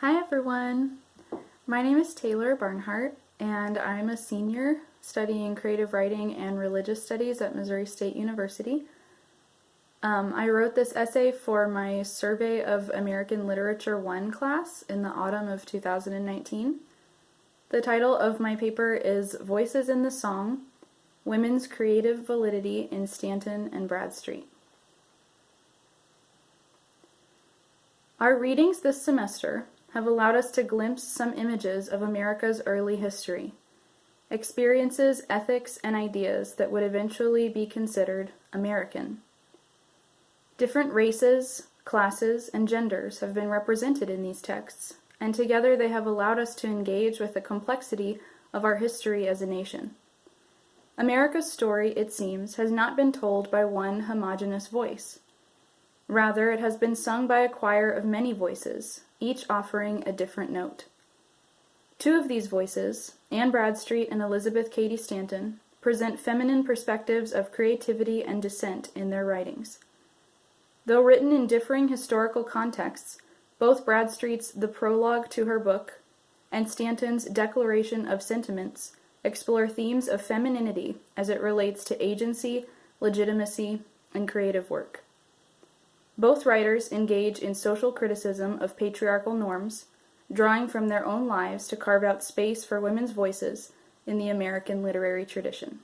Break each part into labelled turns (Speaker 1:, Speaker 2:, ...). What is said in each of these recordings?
Speaker 1: Hi everyone! My name is Taylor Barnhart, and I'm a senior studying creative writing and religious studies at Missouri State University. I wrote this essay for my Survey of American Literature 1 class in the autumn of 2019. The title of my paper is Voices in the Song, Women's Creative Validity in Stanton and Bradstreet. Our readings this semester have allowed us to glimpse some images of America's early history, experiences, ethics, and ideas that would eventually be considered American. Different races, classes, and genders have been represented in these texts, and together they have allowed us to engage with the complexity of our history as a nation. America's story, it seems, has not been told by one homogeneous voice. Rather, it has been sung by a choir of many voices, each offering a different note. Two of these voices, Anne Bradstreet and Elizabeth Cady Stanton, present feminine perspectives of creativity and dissent in their writings. Though written in differing historical contexts, both Bradstreet's The Prologue to her book and Stanton's Declaration of Sentiments explore themes of femininity as it relates to agency, legitimacy, and creative work. Both writers engage in social criticism of patriarchal norms, drawing from their own lives to carve out space for women's voices in the American literary tradition.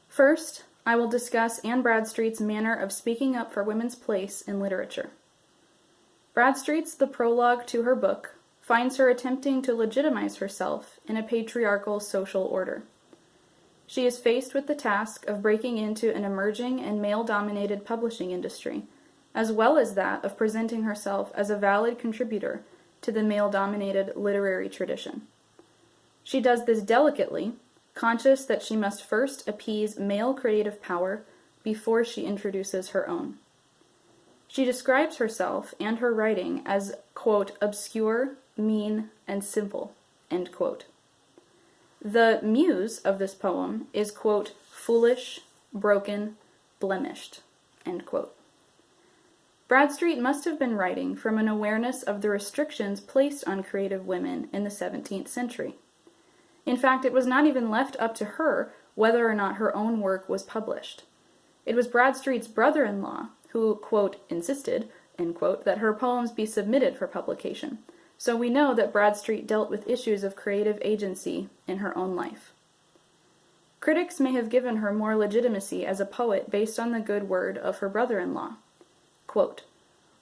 Speaker 1: First, I will discuss Anne Bradstreet's manner of speaking up for women's place in literature. Bradstreet's The Prologue to her book finds her attempting to legitimize herself in a patriarchal social order. She is faced with the task of breaking into an emerging and male-dominated publishing industry, as well as that of presenting herself as a valid contributor to the male-dominated literary tradition. She does this delicately, conscious that she must first appease male creative power before she introduces her own. She describes herself and her writing as, quote, obscure, mean, and simple, end quote. The muse of this poem is, quote, foolish, broken, blemished, end quote. Bradstreet must have been writing from an awareness of the restrictions placed on creative women in the 17th century. In fact, it was not even left up to her whether or not her own work was published. It was Bradstreet's brother-in-law who, quote, insisted, end quote, that her poems be submitted for publication. So we know that Bradstreet dealt with issues of creative agency in her own life. Critics may have given her more legitimacy as a poet based on the good word of her brother-in-law. Quote,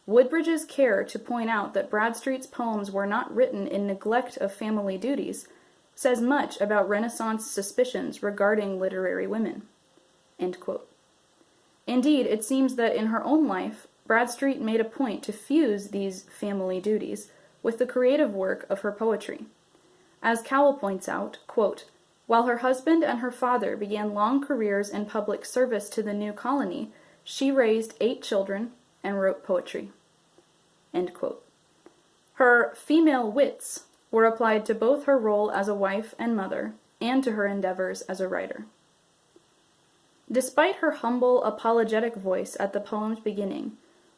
Speaker 1: Woodbridge's care to point out that Bradstreet's poems were not written in neglect of family duties says much about Renaissance suspicions regarding literary women. End quote. Indeed, it seems that in her own life, Bradstreet made a point to fuse these family duties with the creative work of her poetry. As Cowell points out, quote, while her husband and her father began long careers in public service to the new colony, she raised 8 children and wrote poetry. End quote. Her female wits were applied to both her role as a wife and mother and to her endeavors as a writer. Despite her humble, apologetic voice at the poem's beginning,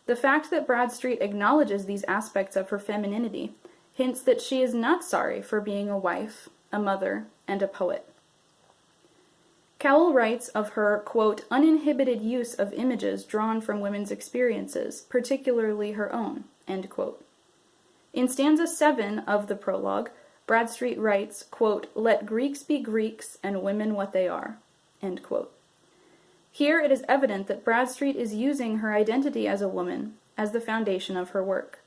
Speaker 1: the fact that Bradstreet acknowledges these aspects of her femininity hints that she is not sorry for being a wife, a mother, and a poet. Cowell writes of her, quote, uninhibited use of images drawn from women's experiences, particularly her own, end quote. In stanza 7 of the prologue, Bradstreet writes, quote, let Greeks be Greeks and women what they are, end quote. Here it is evident that Bradstreet is using her identity as a woman as the foundation of her work.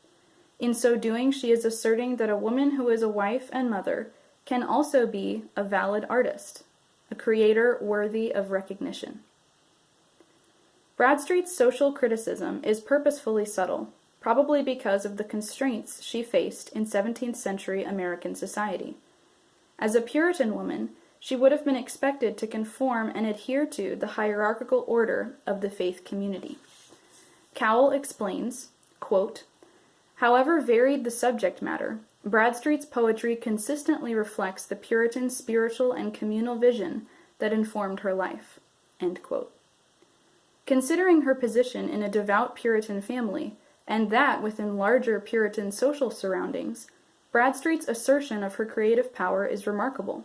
Speaker 1: In so doing, she is asserting that a woman who is a wife and mother can also be a valid artist, a creator worthy of recognition. Bradstreet's social criticism is purposefully subtle, probably because of the constraints she faced in 17th century American society. As a Puritan woman, she would have been expected to conform and adhere to the hierarchical order of the faith community. Cowell explains, quote, however varied the subject matter, Bradstreet's poetry consistently reflects the Puritan spiritual and communal vision that informed her life, end quote. Considering her position in a devout Puritan family, and that within larger Puritan social surroundings, Bradstreet's assertion of her creative power is remarkable.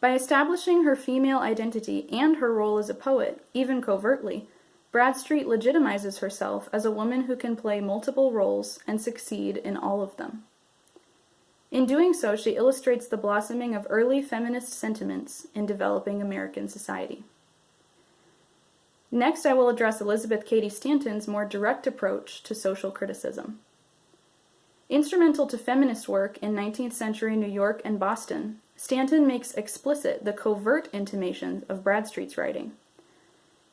Speaker 1: By establishing her female identity and her role as a poet, even covertly, Bradstreet legitimizes herself as a woman who can play multiple roles and succeed in all of them. In doing so, she illustrates the blossoming of early feminist sentiments in developing American society. Next, I will address Elizabeth Cady Stanton's more direct approach to social criticism. Instrumental to feminist work in 19th century New York and Boston, Stanton makes explicit the covert intimations of Bradstreet's writing.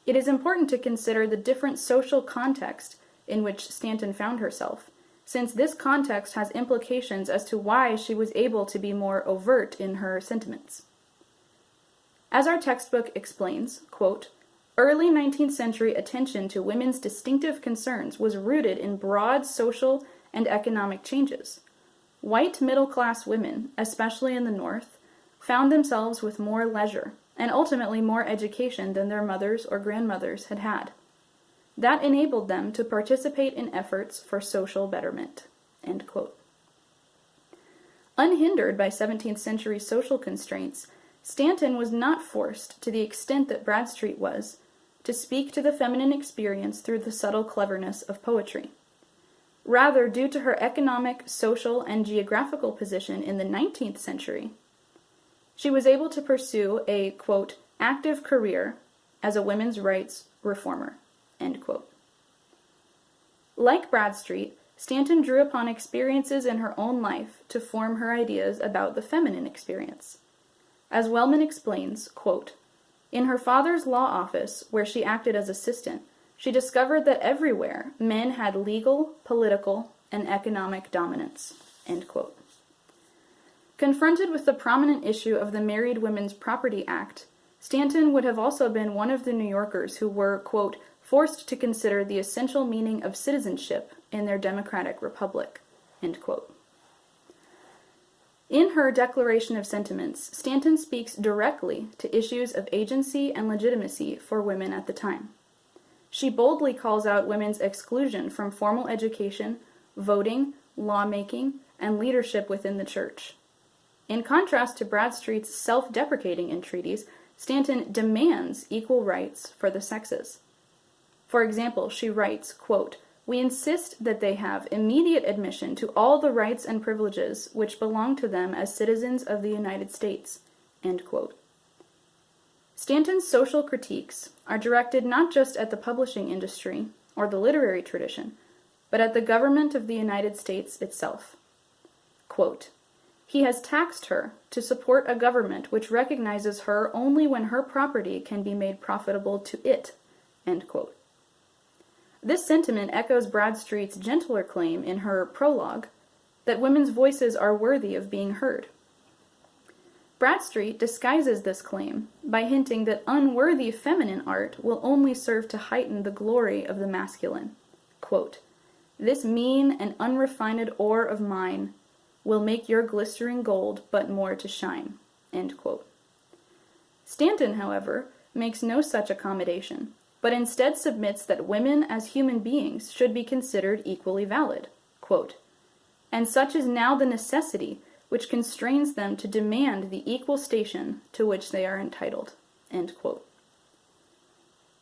Speaker 1: It is important to consider the different social context in which Stanton found herself, since this context has implications as to why she was able to be more overt in her sentiments. As our textbook explains, quote, early 19th century attention to women's distinctive concerns was rooted in broad social and economic changes. White middle-class women, especially in the North, found themselves with more leisure and ultimately more education than their mothers or grandmothers had had. That enabled them to participate in efforts for social betterment. End quote. Unhindered by 17th century social constraints, Stanton was not forced, to the extent that Bradstreet was, to speak to the feminine experience through the subtle cleverness of poetry. Rather, due to her economic, social, and geographical position in the 19th century, she was able to pursue a, quote, active career as a women's rights reformer. End quote. Like Bradstreet, Stanton drew upon experiences in her own life to form her ideas about the feminine experience. As Wellman explains, quote, in her father's law office, where she acted as assistant, she discovered that everywhere men had legal, political, and economic dominance. End quote. Confronted with the prominent issue of the Married Women's Property Act, Stanton would have also been one of the New Yorkers who were, quote, forced to consider the essential meaning of citizenship in their democratic republic, end quote. In her Declaration of Sentiments, Stanton speaks directly to issues of agency and legitimacy for women at the time. She boldly calls out women's exclusion from formal education, voting, lawmaking, and leadership within the church. In contrast to Bradstreet's self-deprecating entreaties, Stanton demands equal rights for the sexes. For example, she writes, quote, we insist that they have immediate admission to all the rights and privileges which belong to them as citizens of the United States, end quote. Stanton's social critiques are directed not just at the publishing industry or the literary tradition, but at the government of the United States itself. Quote, he has taxed her to support a government which recognizes her only when her property can be made profitable to it, end quote. This sentiment echoes Bradstreet's gentler claim in her prologue that women's voices are worthy of being heard. Bradstreet disguises this claim by hinting that unworthy feminine art will only serve to heighten the glory of the masculine. Quote, this mean and unrefined ore of mine will make your glistering gold but more to shine. End quote. Stanton, however, makes no such accommodation, but instead submits that women as human beings should be considered equally valid. Quote, and such is now the necessity which constrains them to demand the equal station to which they are entitled. End quote.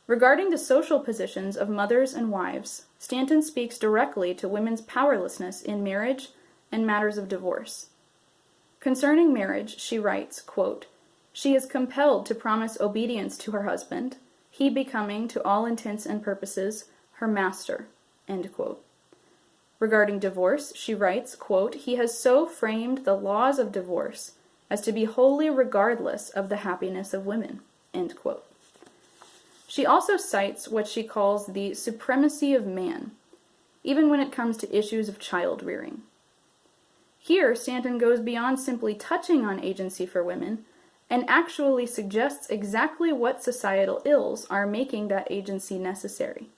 Speaker 1: Regarding the social positions of mothers and wives, Stanton speaks directly to women's powerlessness in marriage and matters of divorce. Concerning marriage, she writes, quote, she is compelled to promise obedience to her husband, he becoming, to all intents and purposes, her master, end quote. Regarding divorce, she writes, quote, he has so framed the laws of divorce as to be wholly regardless of the happiness of women, end quote. She also cites what she calls the supremacy of man, even when it comes to issues of child rearing. Here, Stanton goes beyond simply touching on agency for women and actually suggests exactly what societal ills are making that agency necessary.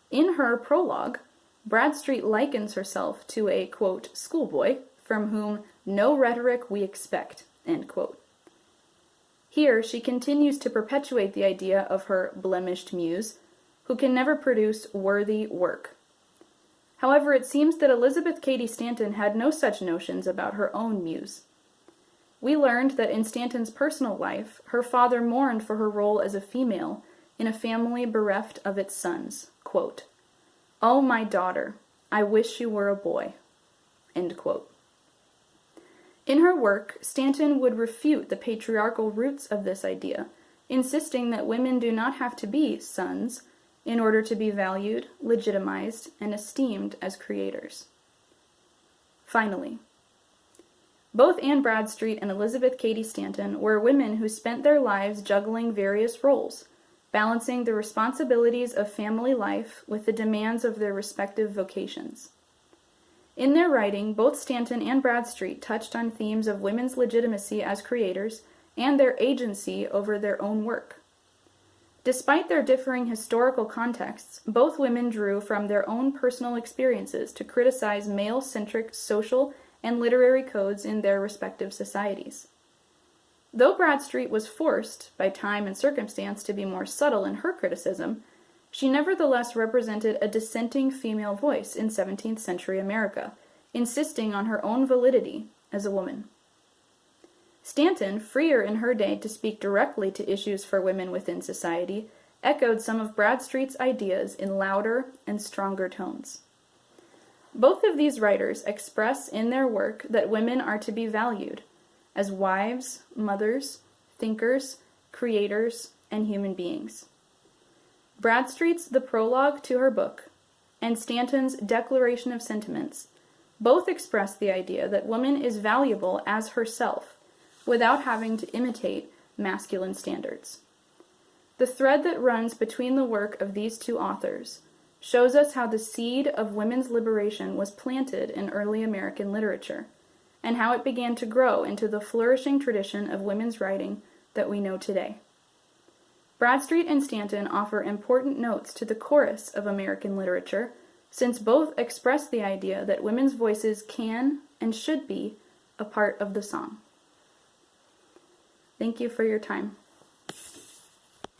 Speaker 1: In her prologue, Bradstreet likens herself to a, quote, schoolboy from whom no rhetoric we expect, end quote. Here, she continues to perpetuate the idea of her blemished muse, who can never produce worthy work. However, it seems that Elizabeth Cady Stanton had no such notions about her own muse. We learned that in Stanton's personal life, her father mourned for her role as a female in a family bereft of its sons. Quote, "Oh, my daughter, I wish you were a boy." End quote. In her work, Stanton would refute the patriarchal roots of this idea, insisting that women do not have to be sons in order to be valued, legitimized, and esteemed as creators. Finally, both Anne Bradstreet and Elizabeth Cady Stanton were women who spent their lives juggling various roles, balancing the responsibilities of family life with the demands of their respective vocations. In their writing, both Stanton and Bradstreet touched on themes of women's legitimacy as creators and their agency over their own work. Despite their differing historical contexts, both women drew from their own personal experiences to criticize male-centric social and literary codes in their respective societies. Though Bradstreet was forced, by time and circumstance, to be more subtle in her criticism, she nevertheless represented a dissenting female voice in 17th century America, insisting on her own validity as a woman. Stanton, freer in her day to speak directly to issues for women within society, echoed some of Bradstreet's ideas in louder and stronger tones. Both of these writers express in their work that women are to be valued as wives, mothers, thinkers, creators, and human beings. Bradstreet's The Prologue to her book and Stanton's Declaration of Sentiments both express the idea that woman is valuable as herself without having to imitate masculine standards. The thread that runs between the work of these two authors shows us how the seed of women's liberation was planted in early American literature, and how it began to grow into the flourishing tradition of women's writing that we know today. Bradstreet and Stanton offer important notes to the chorus of American literature, since both express the idea that women's voices can and should be a part of the song. Thank you for your time.